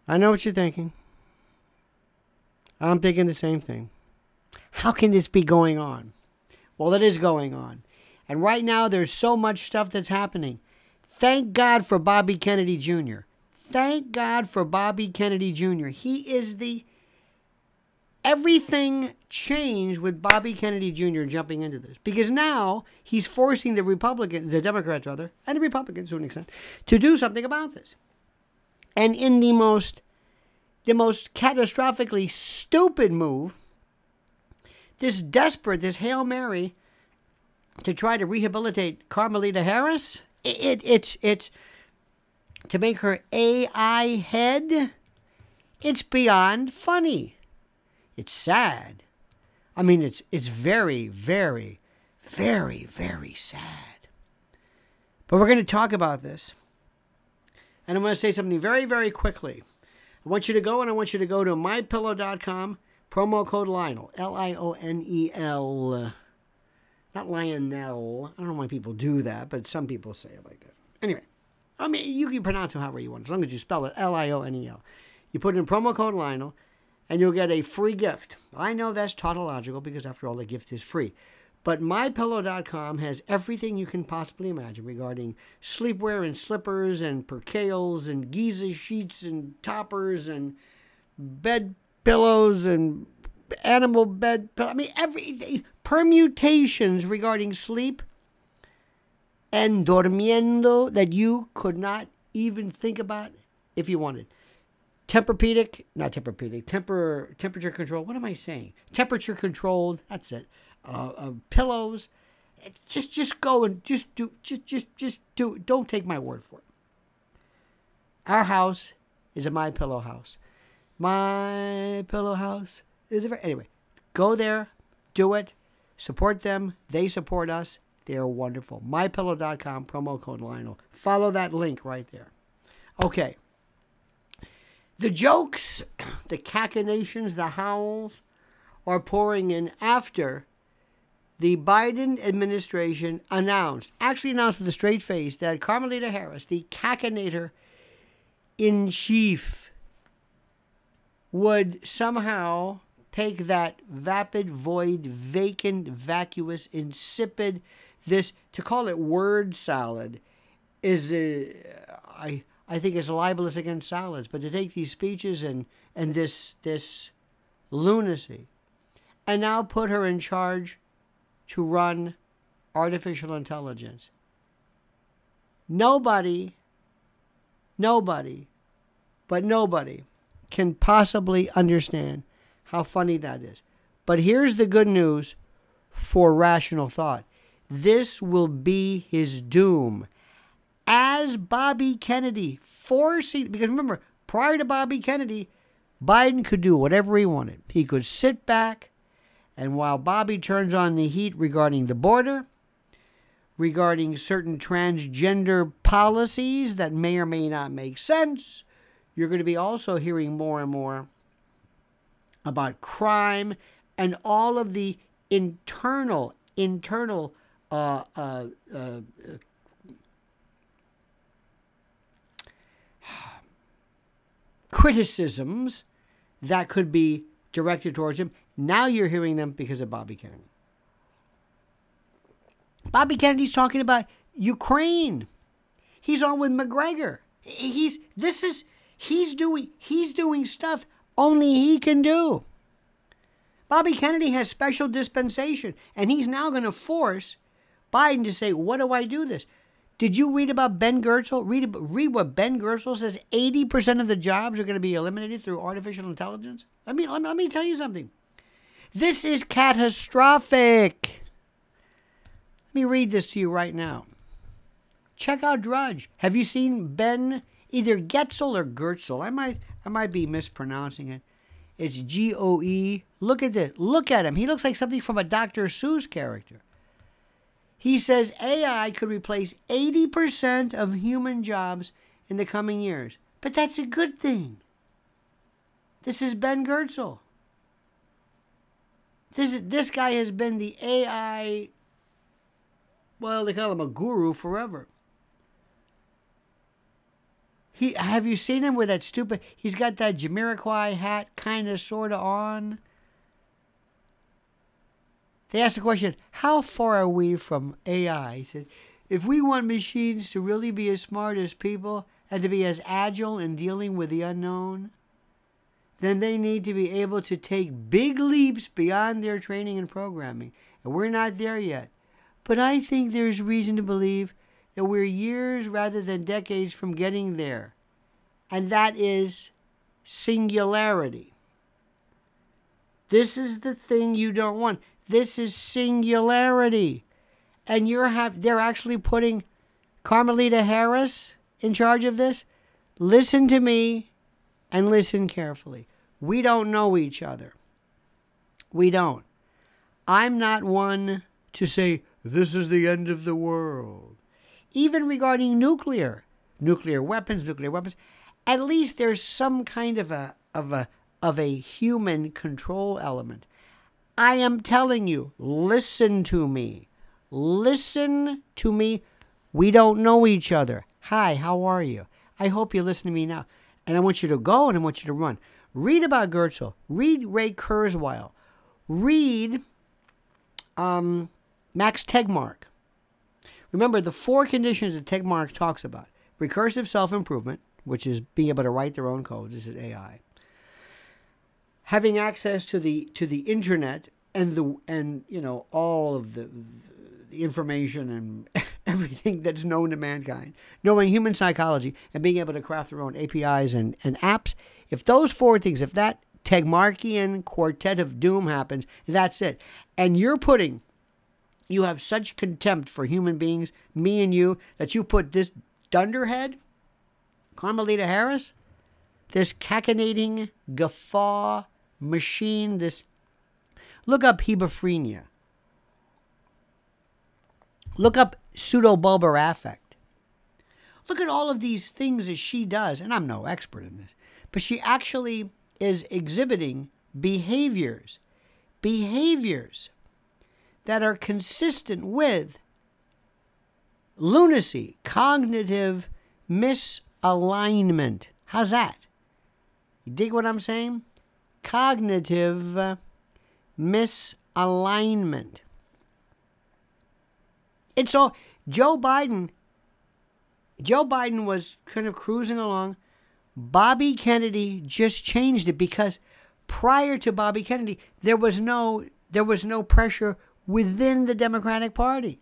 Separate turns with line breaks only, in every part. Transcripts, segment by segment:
I know what you're thinking. I'm thinking the same thing. How can this be going on? Well, it is going on. And right now, there's so much stuff that's happening. Thank God for Bobby Kennedy Jr. Thank God for Bobby Kennedy Jr. He is the... Everything changed with Bobby Kennedy Jr. jumping into this. Because now, he's forcing the Democrats rather, and the Republicans to an extent, to do something about this. And in the most catastrophically stupid move, this Hail Mary to try to rehabilitate Kamala Harris, it's to make her AI head, it's beyond funny. It's sad. I mean, it's very, very, very, very sad. But we're going to talk about this. And I'm going to say something very, very quickly. I want you to go to mypillow.com, promo code Lionel, Lionel. Not Lionel. I don't know why people do that, but some people say it like that. Anyway, I mean, you can pronounce it however you want, as long as you spell it Lionel. You put in promo code Lionel, and you'll get a free gift. I know that's tautological because, after all, the gift is free. But MyPillow.com has everything you can possibly imagine regarding sleepwear and slippers and percales and Giza sheets and toppers and bed pillows and animal bed pillows. I mean, everything. Permutations regarding sleep and dormiendo that you could not even think about if you wanted. Temperature control. What am I saying? Temperature controlled. That's it. Pillows. Just go and just do. Don't take my word for it. Our house is a My Pillow house. My Pillow house is anyway. Go there, do it, support them. They support us. They are wonderful. MyPillow.com, promo code Lionel. Follow that link right there. Okay. The jokes, the cachinnations, the howls are pouring in after the Biden administration announced with a straight face, that Kamala Harris, the cachinnator-in-chief, would somehow take that vapid, void, vacant, vacuous, insipid, to call it word salad is, I think it's libelous against salads, but to take these speeches and this lunacy and now put her in charge to run artificial intelligence. Nobody can possibly understand how funny that is. But here's the good news for rational thought. This will be his doom. As Bobby Kennedy because remember, prior to Bobby Kennedy, Biden could do whatever he wanted. He could sit back, and while Bobby turns on the heat regarding the border, regarding certain transgender policies that may or may not make sense, you're going to be also hearing more and more about crime and all of the internal criticisms that could be directed towards him. Now you're hearing them because of Bobby Kennedy. Bobby Kennedy's talking about Ukraine. He's on with McGregor. He's doing stuff only he can do. Bobby Kennedy has special dispensation, and he's now going to force Biden to say, what do I do this? Did you read about Ben Goertzel? Read what Ben Goertzel says. 80% of the jobs are going to be eliminated through artificial intelligence. Let me tell you something. This is catastrophic. Let me read this to you right now. Check out Drudge. Have you seen Ben, either Getzel or Goertzel? I might be mispronouncing it. It's G-O-E. Look at this. Look at him. He looks like something from a Dr. Seuss character. He says AI could replace 80% of human jobs in the coming years. But that's a good thing. This is Ben Goertzel. This guy has been the AI, well, they call him a guru forever. Have you seen him with that stupid? He's got that Jamiroquai hat, kind of, sort of on. They asked the question, how far are we from AI? He said, if we want machines to really be as smart as people and to be as agile in dealing with the unknown, then they need to be able to take big leaps beyond their training and programming. And we're not there yet. But I think there's reason to believe that we're years rather than decades from getting there. And that is singularity. This is the thing you don't want. This is singularity. And they're actually putting Kamala Harris in charge of this. Listen to me and listen carefully. We don't know each other. We don't. I'm not one to say, this is the end of the world. Even regarding nuclear weapons, at least there's some kind of a human control element. I am telling you, listen to me. Listen to me. We don't know each other. Hi, how are you? I hope you listen to me now. And I want you to go and I want you to run. Read about Goetzel. Read Ray Kurzweil. Read Max Tegmark. Remember the 4 conditions that Tegmark talks about. Recursive self-improvement, which is being able to write their own code. This is AI. Having access to the internet and all of the information and everything that's known to mankind. Knowing human psychology and being able to craft their own APIs and apps. If those 4 things, if that Tegmarkian quartet of doom happens, that's it. And you have such contempt for human beings, me and you, that you put this dunderhead, Kamala Harris, this cachinnating guffaw machine, look up hebephrenia. Look up pseudobulbar affect. Look at all of these things that she does, and I'm no expert in this, but she actually is exhibiting behaviors that are consistent with lunacy, cognitive misalignment. How's that? You dig what I'm saying? Cognitive misalignment. It's all Joe Biden was kind of cruising along. Bobby Kennedy just changed it because prior to Bobby Kennedy, there was no pressure within the Democratic Party.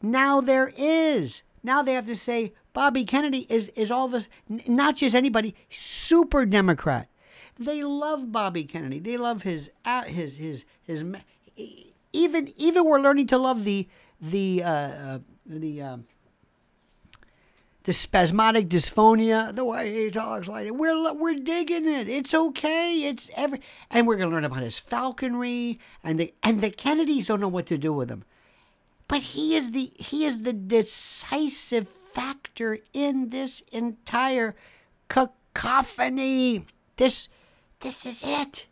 Now there is. Now they have to say Bobby Kennedy is all this, not just anybody, super Democrat. They love Bobby Kennedy. They love his even we're learning to love the spasmodic dysphonia, the way he talks like it. We're digging it. It's okay. And we're gonna learn about his falconry, and the Kennedys don't know what to do with him. But he is the decisive factor in this entire cacophony. This is it.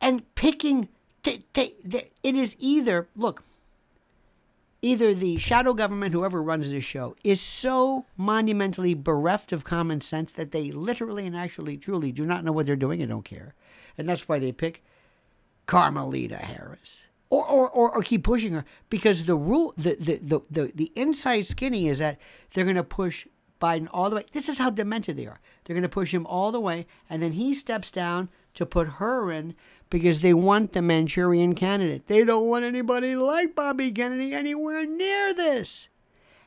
And picking, it is either the shadow government, whoever runs this show, is so monumentally bereft of common sense that they literally and actually truly do not know what they're doing and don't care. And that's why they pick Kamala Harris. Or keep pushing her, because the inside skinny is that they're going to push Biden all the way. This is how demented they are. They're going to push him all the way, and then he steps down to put her in because they want the Manchurian candidate. They don't want anybody like Bobby Kennedy anywhere near this.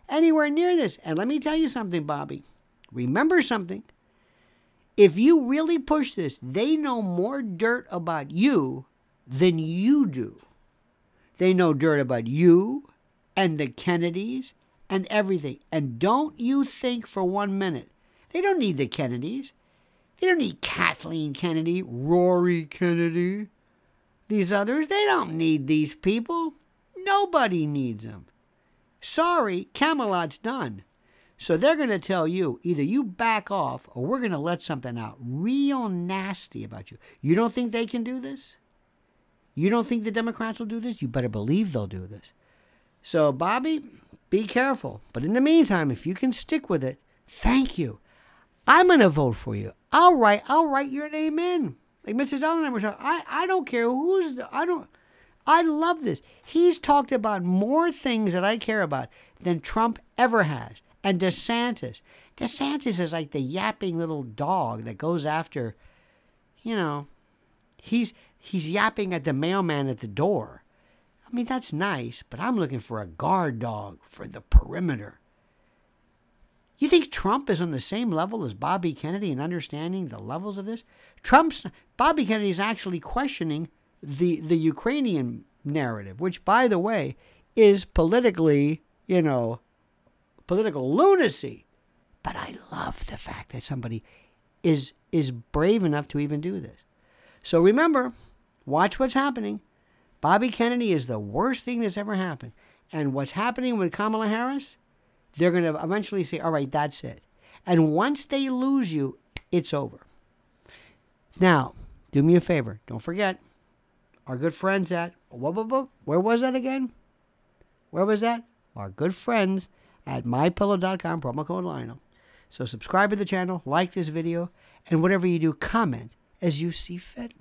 Anywhere near this. And let me tell you something, Bobby. Remember something. If you really push this, they know more dirt about you than you do. They know dirt about you and the Kennedys and everything. And don't you think for 1 minute, they don't need the Kennedys. They don't need Kathleen Kennedy, Rory Kennedy, these others. They don't need these people. Nobody needs them. Sorry, Camelot's done. So they're going to tell you, either you back off or we're going to let something out real nasty about you. You don't think they can do this? You don't think the Democrats will do this? You better believe they'll do this. So, Bobby, be careful. But in the meantime, if you can stick with it, Thank you. I'm going to vote for you. I'll write your name in. Like Mrs. Ellen was saying, I don't care I love this. He's talked about more things that I care about than Trump ever has. And DeSantis is like the yapping little dog that goes after, he's yapping at the mailman at the door. I mean, that's nice, but I'm looking for a guard dog for the perimeter. You think Trump is on the same level as Bobby Kennedy in understanding the levels of this? Bobby Kennedy is actually questioning the Ukrainian narrative, which, by the way, is politically, political lunacy. But I love the fact that somebody is brave enough to even do this. So remember, watch what's happening. Bobby Kennedy is the worst thing that's ever happened. And what's happening with Kamala Harris, they're going to eventually say, all right, that's it. And once they lose you, it's over. Now, do me a favor. Don't forget, our good friends at, where was that again? Where was that? Our good friends at mypillow.com, promo code Lionel. So subscribe to the channel, like this video, and whatever you do, comment as you see fit.